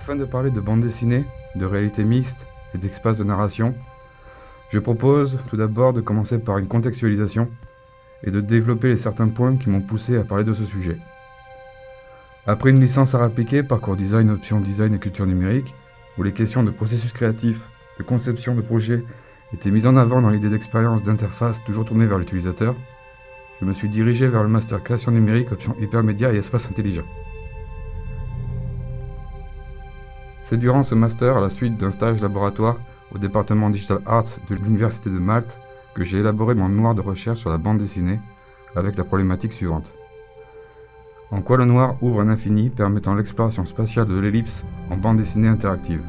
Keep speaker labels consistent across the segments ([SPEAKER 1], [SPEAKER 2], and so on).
[SPEAKER 1] Afin de parler de bande dessinée, de réalité mixte et d'espace de narration, je propose tout d'abord de commencer par une contextualisation et de développer les certains points qui m'ont poussé à parler de ce sujet. Après une licence à appliquer, parcours design, option design et culture numérique, où les questions de processus créatif, de conception de projet étaient mises en avant dans l'idée d'expérience d'interface toujours tournée vers l'utilisateur, je me suis dirigé vers le master création numérique, option hypermédia et espace intelligent. C'est durant ce master, à la suite d'un stage laboratoire au département Digital Arts de l'Université de Malte, que j'ai élaboré mon mémoire de recherche sur la bande dessinée avec la problématique suivante. En quoi le noir ouvre un infini permettant l'exploration spatiale de l'ellipse en bande dessinée interactive.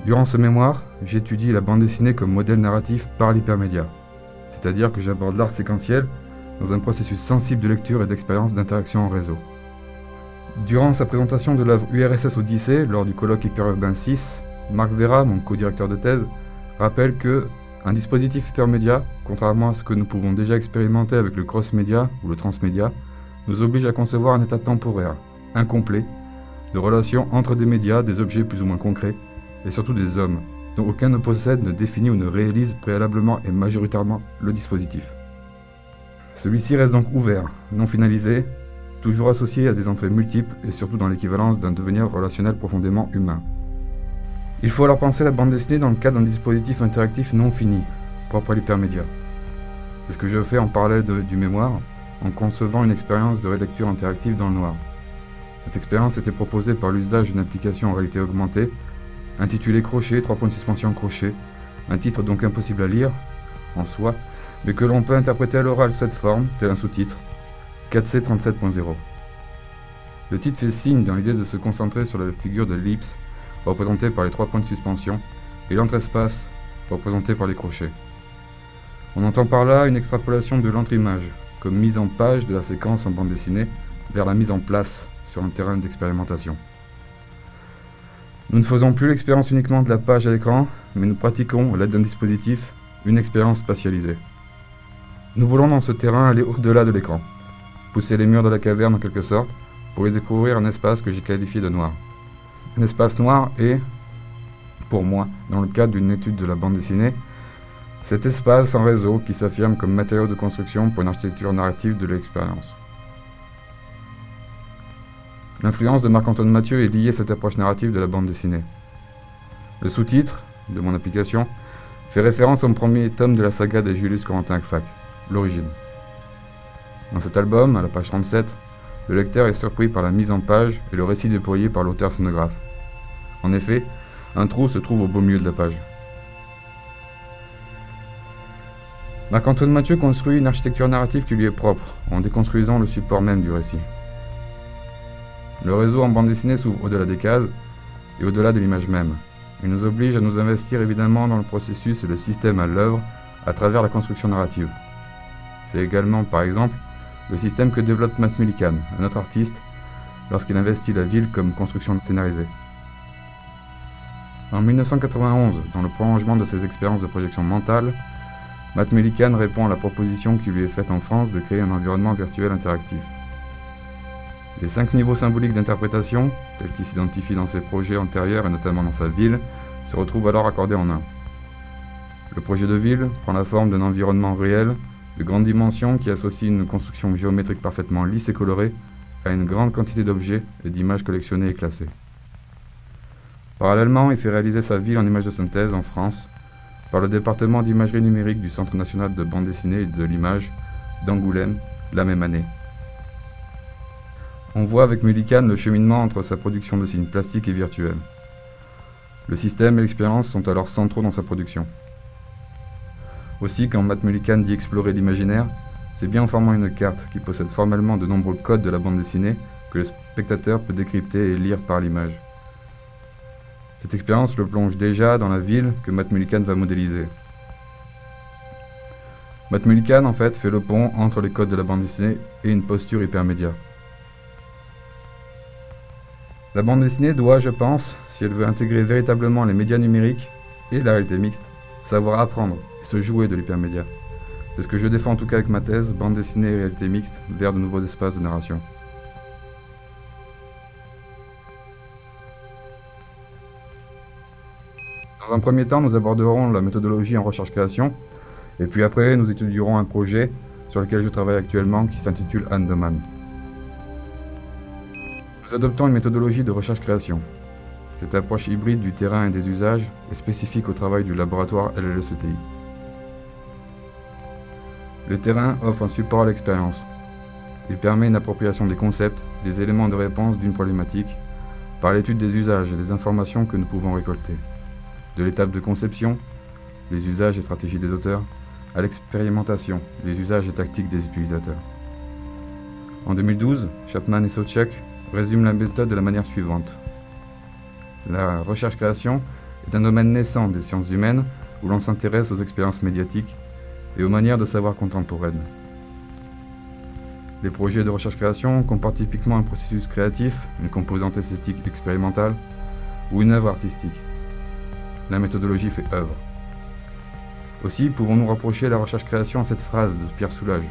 [SPEAKER 1] Durant ce mémoire, j'étudie la bande dessinée comme modèle narratif par l'hypermédia, c'est-à-dire que j'aborde l'art séquentiel dans un processus sensible de lecture et d'expérience d'interaction en réseau. Durant sa présentation de l'œuvre URSS Odyssée lors du colloque Hyperurbain 6, Marc Vera, mon co-directeur de thèse, rappelle que un dispositif hypermédia, contrairement à ce que nous pouvons déjà expérimenter avec le cross-média ou le transmédia, nous oblige à concevoir un état temporaire, incomplet, de relation entre des médias, des objets plus ou moins concrets, et surtout des hommes, dont aucun ne possède, ne définit ou ne réalise préalablement et majoritairement le dispositif. Celui-ci reste donc ouvert, non finalisé, toujours associé à des entrées multiples et surtout dans l'équivalence d'un devenir relationnel profondément humain. Il faut alors penser la bande dessinée dans le cadre d'un dispositif interactif non fini, propre à l'hypermédia. C'est ce que je fais en parallèle du mémoire, en concevant une expérience de relecture interactive dans le noir. Cette expérience était proposée par l'usage d'une application en réalité augmentée, intitulée Crochet, 3 points de suspension crochet, un titre donc impossible à lire, en soi, mais que l'on peut interpréter à l'oral sous cette forme, tel un sous-titre, 4C 37.0. Le titre fait signe dans l'idée de se concentrer sur la figure de l'ellipse, représentée par les 3 points de suspension, et l'entre-espace, représenté par les crochets. On entend par là une extrapolation de l'entre-image, comme mise en page de la séquence en bande dessinée, vers la mise en place sur un terrain d'expérimentation. Nous ne faisons plus l'expérience uniquement de la page à l'écran, mais nous pratiquons, à l'aide d'un dispositif, une expérience spatialisée. Nous voulons dans ce terrain aller au-delà de l'écran, pousser les murs de la caverne en quelque sorte, pour y découvrir un espace que j'ai qualifié de noir. Un espace noir est, pour moi, dans le cadre d'une étude de la bande dessinée, cet espace en réseau qui s'affirme comme matériau de construction pour une architecture narrative de l'expérience. L'influence de Marc-Antoine Mathieu est liée à cette approche narrative de la bande dessinée. Le sous-titre de mon application fait référence au premier tome de la saga de Julius Corentin Agfac, L'Origine. Dans cet album, à la page 37, le lecteur est surpris par la mise en page et le récit déployé par l'auteur scénographe. En effet, un trou se trouve au beau milieu de la page. Marc-Antoine Mathieu construit une architecture narrative qui lui est propre, en déconstruisant le support même du récit. Le réseau en bande dessinée s'ouvre au-delà des cases et au-delà de l'image même. Il nous oblige à nous investir évidemment dans le processus et le système à l'œuvre à travers la construction narrative. C'est également, par exemple, le système que développe Matt Mullican, un autre artiste, lorsqu'il investit la ville comme construction scénarisée. En 1991, dans le prolongement de ses expériences de projection mentale, Matt Mullican répond à la proposition qui lui est faite en France de créer un environnement virtuel interactif. Les 5 niveaux symboliques d'interprétation, tels qu'ils s'identifient dans ses projets antérieurs et notamment dans sa ville, se retrouvent alors accordés en un. Le projet de ville prend la forme d'un environnement réel, de grande dimension qui associe une construction géométrique parfaitement lisse et colorée à une grande quantité d'objets et d'images collectionnées et classées. Parallèlement, il fait réaliser sa ville en images de synthèse en France par le département d'imagerie numérique du Centre national de bande dessinée et de l'image d'Angoulême la même année. On voit avec Mullican le cheminement entre sa production de signes plastiques et virtuels. Le système et l'expérience sont alors centraux dans sa production. Aussi, quand Matt Mullican dit explorer l'imaginaire, c'est bien en formant une carte qui possède formellement de nombreux codes de la bande dessinée que le spectateur peut décrypter et lire par l'image. Cette expérience le plonge déjà dans la ville que Matt Mullican va modéliser. Matt Mullican, en fait, fait le pont entre les codes de la bande dessinée et une posture hypermédia. La bande dessinée doit, je pense, si elle veut intégrer véritablement les médias numériques et la réalité mixte, savoir apprendre et se jouer de l'hypermédia. C'est ce que je défends en tout cas avec ma thèse, bande dessinée et réalité mixte, vers de nouveaux espaces de narration. Dans un premier temps, nous aborderons la méthodologie en recherche-création, et puis après, nous étudierons un projet sur lequel je travaille actuellement qui s'intitule Andaman. Nous adoptons une méthodologie de recherche-création. Cette approche hybride du terrain et des usages est spécifique au travail du laboratoire LLECTI. Le terrain offre un support à l'expérience. Il permet une appropriation des concepts, des éléments de réponse d'une problématique, par l'étude des usages et des informations que nous pouvons récolter. De l'étape de conception, les usages et stratégies des auteurs, à l'expérimentation, les usages et tactiques des utilisateurs. En 2012, Chapman et Sobczak résument la méthode de la manière suivante. La recherche-création est un domaine naissant des sciences humaines où l'on s'intéresse aux expériences médiatiques et aux manières de savoir contemporaines. Les projets de recherche-création comportent typiquement un processus créatif, une composante esthétique expérimentale ou une œuvre artistique. La méthodologie fait œuvre. Aussi, pouvons-nous rapprocher la recherche-création à cette phrase de Pierre Soulages.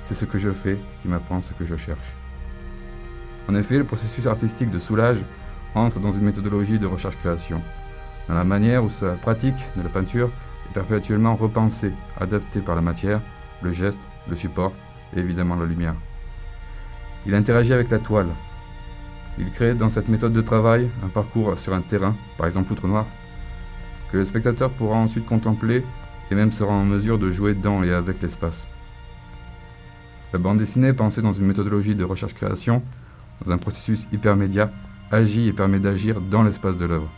[SPEAKER 1] C'est ce que je fais qui m'apprend ce que je cherche. En effet, le processus artistique de Soulages entre dans une méthodologie de recherche-création, dans la manière où sa pratique de la peinture est perpétuellement repensée, adaptée par la matière, le geste, le support et évidemment la lumière. Il interagit avec la toile. Il crée dans cette méthode de travail un parcours sur un terrain, par exemple l'outre noir, que le spectateur pourra ensuite contempler et même sera en mesure de jouer dans et avec l'espace. La bande dessinée, pensée dans une méthodologie de recherche-création, dans un processus hypermédia, agit et permet d'agir dans l'espace de l'œuvre.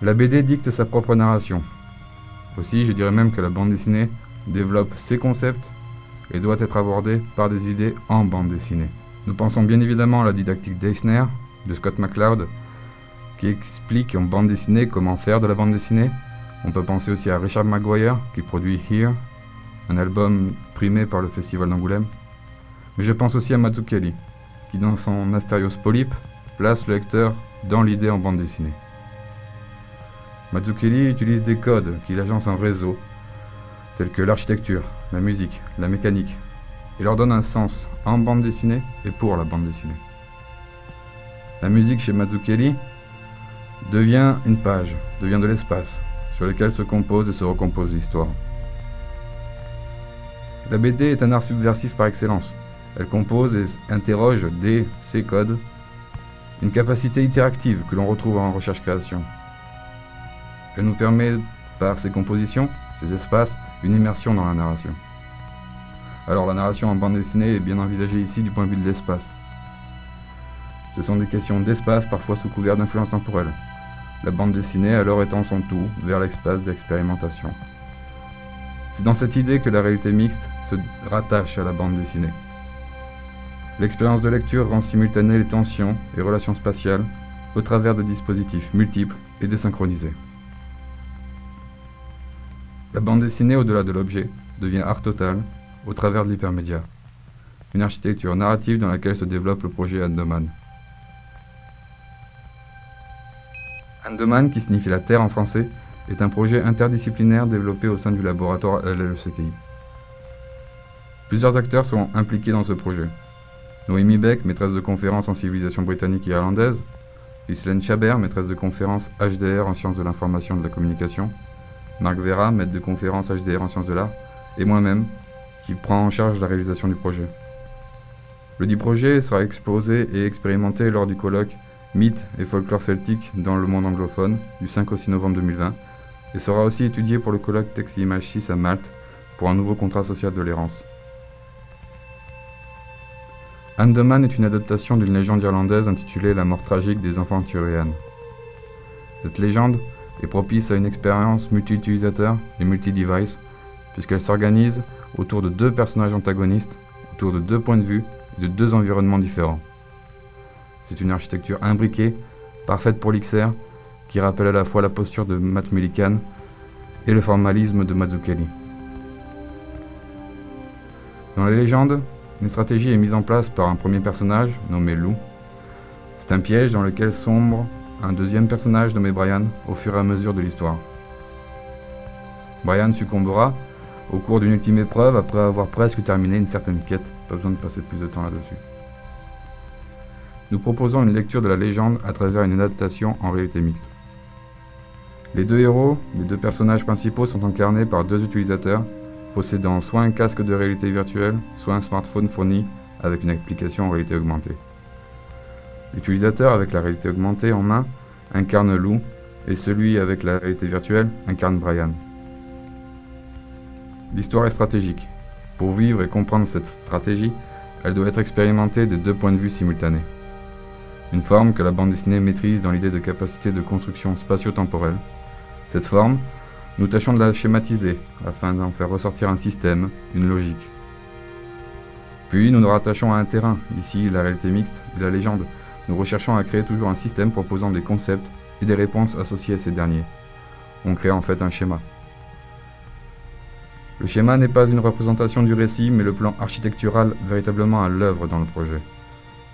[SPEAKER 1] La BD dicte sa propre narration. Aussi, je dirais même que la bande dessinée développe ses concepts et doit être abordée par des idées en bande dessinée. Nous pensons bien évidemment à la didactique d'Eisner, de Scott McCloud, qui explique en bande dessinée comment faire de la bande dessinée. On peut penser aussi à Richard Maguire, qui produit Here, un album primé par le Festival d'Angoulême. Mais je pense aussi à Mazzucchelli, qui dans son Asterios Polype, place le lecteur dans l'idée en bande dessinée. Mazzucchelli utilise des codes qu'il agence en réseau, tels que l'architecture, la musique, la mécanique, et leur donne un sens en bande dessinée et pour la bande dessinée. La musique chez Mazzucchelli devient une page, devient de l'espace, sur lequel se compose et se recompose l'histoire. La BD est un art subversif par excellence. Elle compose et interroge ses codes, une capacité interactive que l'on retrouve en recherche-création. Elle nous permet, par ses compositions, ses espaces, une immersion dans la narration. Alors la narration en bande dessinée est bien envisagée ici du point de vue de l'espace. Ce sont des questions d'espace, parfois sous couvert d'influence temporelle. La bande dessinée alors étend son tout vers l'espace d'expérimentation. C'est dans cette idée que la réalité mixte se rattache à la bande dessinée. L'expérience de lecture rend simultanées les tensions et relations spatiales au travers de dispositifs multiples et désynchronisés. La bande dessinée au-delà de l'objet devient art total au travers de l'hypermédia, une architecture narrative dans laquelle se développe le projet Andaman. Andaman, qui signifie la Terre en français, est un projet interdisciplinaire développé au sein du laboratoire LLECTI. Plusieurs acteurs sont impliqués dans ce projet. Noémie Beck, maîtresse de conférences en civilisation britannique et irlandaise, Ghislaine Chabert, maîtresse de conférences HDR en sciences de l'information et de la communication, Marc Vera, maître de conférences HDR en sciences de l'art, et moi-même, qui prend en charge la réalisation du projet. Le dit projet sera exposé et expérimenté lors du colloque Mythes et folklore celtique dans le monde anglophone du 5 au 6 novembre 2020 et sera aussi étudié pour le colloque Texte et Images 6 à Malte pour un nouveau contrat social de l'errance. Andaman est une adaptation d'une légende irlandaise intitulée La mort tragique des enfants Turéan. Cette légende est propice à une expérience multi-utilisateur et multi-device puisqu'elle s'organise autour de deux personnages antagonistes, autour de deux points de vue et de deux environnements différents. C'est une architecture imbriquée, parfaite pour l'XR, qui rappelle à la fois la posture de Matt Mullican et le formalisme de Mazzucchelli. Dans la légende, une stratégie est mise en place par un premier personnage, nommé Lou. C'est un piège dans lequel sombre un deuxième personnage nommé Brian au fur et à mesure de l'histoire. Brian succombera au cours d'une ultime épreuve après avoir presque terminé une certaine quête, pas besoin de passer plus de temps là-dessus. Nous proposons une lecture de la légende à travers une adaptation en réalité mixte. Les deux héros, les deux personnages principaux sont incarnés par deux utilisateurs possédant soit un casque de réalité virtuelle, soit un smartphone fourni avec une application en réalité augmentée. L'utilisateur avec la réalité augmentée en main incarne Lou et celui avec la réalité virtuelle incarne Brian. L'histoire est stratégique. Pour vivre et comprendre cette stratégie, elle doit être expérimentée des deux points de vue simultanés. Une forme que la bande dessinée maîtrise dans l'idée de capacité de construction spatio-temporelle. Cette forme, nous tâchons de la schématiser afin d'en faire ressortir un système, une logique. Puis nous nous rattachons à un terrain, ici la réalité mixte et la légende. Nous recherchons à créer toujours un système proposant des concepts et des réponses associées à ces derniers. On crée en fait un schéma. Le schéma n'est pas une représentation du récit, mais le plan architectural véritablement à l'œuvre dans le projet.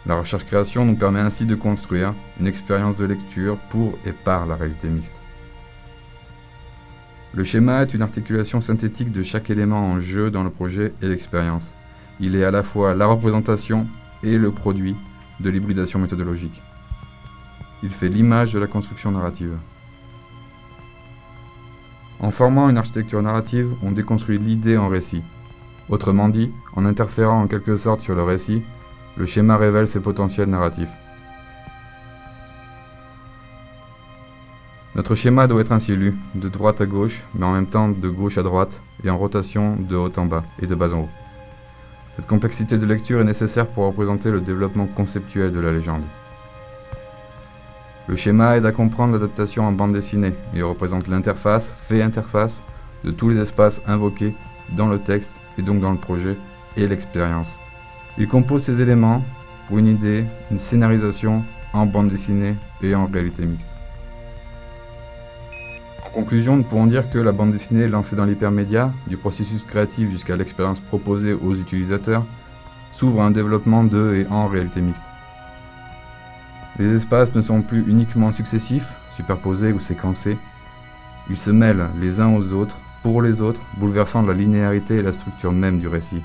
[SPEAKER 1] La recherche-création nous permet ainsi de construire une expérience de lecture pour et par la réalité mixte. Le schéma est une articulation synthétique de chaque élément en jeu dans le projet et l'expérience. Il est à la fois la représentation et le produit de l'hybridation méthodologique. Il fait l'image de la construction narrative. En formant une architecture narrative, on déconstruit l'idée en récit. Autrement dit, en interférant en quelque sorte sur le récit, le schéma révèle ses potentiels narratifs. Notre schéma doit être ainsi lu, de droite à gauche, mais en même temps de gauche à droite, et en rotation de haut en bas et de bas en haut. Cette complexité de lecture est nécessaire pour représenter le développement conceptuel de la légende. Le schéma aide à comprendre l'adaptation en bande dessinée et représente l'interface, fait interface, de tous les espaces invoqués dans le texte et donc dans le projet et l'expérience. Il compose ces éléments pour une idée, une scénarisation en bande dessinée et en réalité mixte. En conclusion, nous pourrons dire que la bande dessinée lancée dans l'hypermédia, du processus créatif jusqu'à l'expérience proposée aux utilisateurs, s'ouvre à un développement de et en réalité mixte. Les espaces ne sont plus uniquement successifs, superposés ou séquencés. Ils se mêlent les uns aux autres, pour les autres, bouleversant la linéarité et la structure même du récit.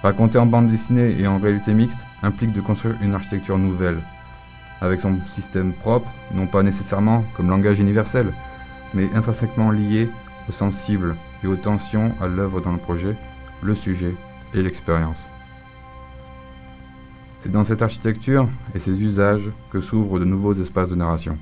[SPEAKER 1] Raconter en bande dessinée et en réalité mixte implique de construire une architecture nouvelle, avec son système propre, non pas nécessairement comme langage universel, mais intrinsèquement lié aux sensibles et aux tensions à l'œuvre dans le projet, le sujet et l'expérience. C'est dans cette architecture et ses usages que s'ouvrent de nouveaux espaces de narration.